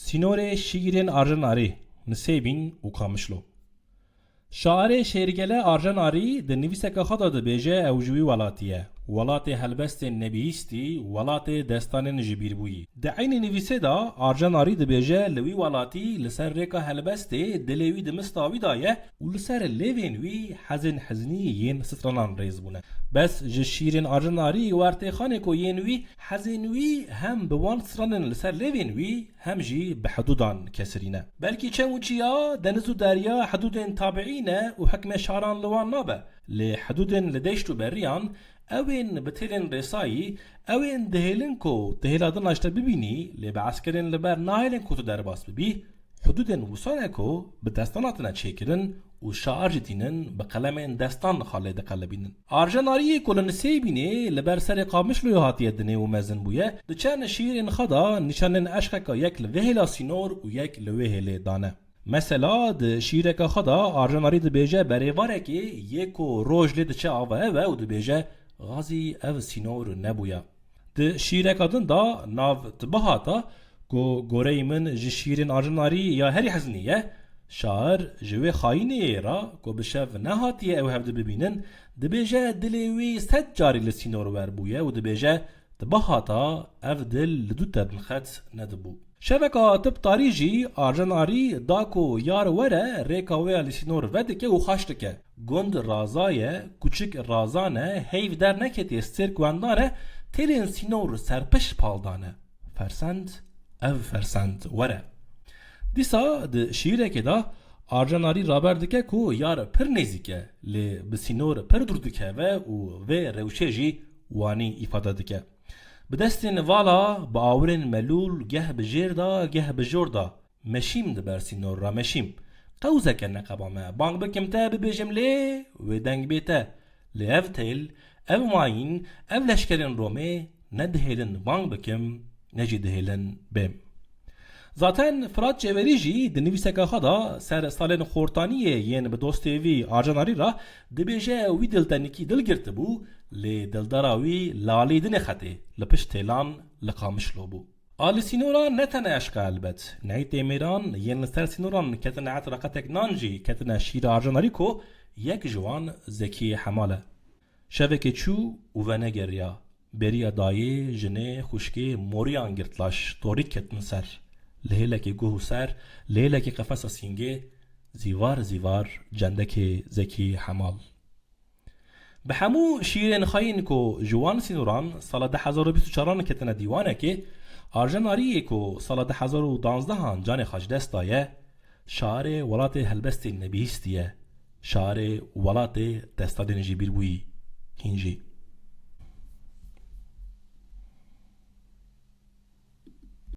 سینور شیرین آرژناری نسیبین و کامشلو شاعر شیرگله آرژناری د نویسک خدا د بیجه او جوی ولاتیه ولات هلبست نبیستی ولات دستان نجبیر بویی د عین نویسه دا آرژناری د بیجه لوی ولاتی لسر ریکا هلبست دلوی د مستاوی دایه و لسر لیوین وی حزن حزنی ین سترانان ریز بونه بس جشیرین آرژناری وارتی خانه کو ین وی حزن وی هم بوان سترانن لسر لیوین وی هم جی بحدودان کسرینه بلکی چه چیا دنزو دریا حدود تابعینه و حکم شاران لوان نابه لحدود لدیشتو بریان اوین بتلن رسایی اوین دهیلن کو دهیلادن اشتا ببینی لبعسکرین لبر ناهیلن کو تو درباس ببی حدودن وصانه کو بدستاناتنا چیکرن و شارجتینن بقلمین دستان خالد قلبینن آرژناری کلن سیبینه لبر سر قامش لو هاتیه دنه و مزن بویه دچان شیرین خدا نشانن اشکا یک لوهلا سینور و یک لوهل دانه مثلا د شیرک خدا آرژناری د بیجه بریواره که یکو روژ لید چه آوه و د بیجه غازی او سینور نبویا د شیرکادن دا ناو تبهاتا گوره من جشیرین آرژناری یا هری حزنیه شاعر جوی خاینه را کو بشف نهاتیه او هفته ببینن د بیجه دلوی ست جاری لسینور ور بویه و د بیجه تبهاتا او دل لدو تبنخت ندبو شبکه تب تاریجی آرژناری داکو یار وره ریکاوی لسینور ودکه و خاشتکه گند رازایه کوچک رازانه هیو در نکتی استرک ونداره تلین سینور سرپش پالدانه فرسند او فرسند وره دیسا د شیره که دا آرژناری رابردکه کو یار پر نزیکه لی بسینور پر دردکه و روشه جی وانی افاده دکه بدستین والا با آورین ملول گه بجیر دا گه بجور دا مشیم دبر سینور را مشیم قوزه که نقبامه بانگ بکم تا ببیجم لی و دنگ بیته لی او تیل او ماین او لشکرین رومه ندهیلن بانگ بکم نجی دهیلن بیم zaten Fırat Ceverici di nivîseka xwe da ser salên xortaniyê yên bi dostêvî Arjanarî ra dibêje wî diltenîkî dilgirtibû lê dildara wî lalî dinê xetê li pişt têlan li Qamişlo bû. A li sînoran ne tene eşka elbet. Nehî têmêran yên li ser sînoran ketine etra qetek nan jî ketine şîra Arjanarî ku yek ji wan Zekî Hemal e. Şevekê çû û venegeriya. Beriya dayê, jinê, xuşkê moriyan girtlaş torîk ketin ser. لهلکی گوه سر لهلکی قفس سینگه زیوار زیوار جندکی زکی حمال به همو شیرین خاین کو جوان سینوران سال 2024 کتنه دیوانه که آرژناری کو سال 2012 جان خاج دستایه شعر ولات هلبست نبیستیه شعر ولات دستادن جیبیر بویی هینجی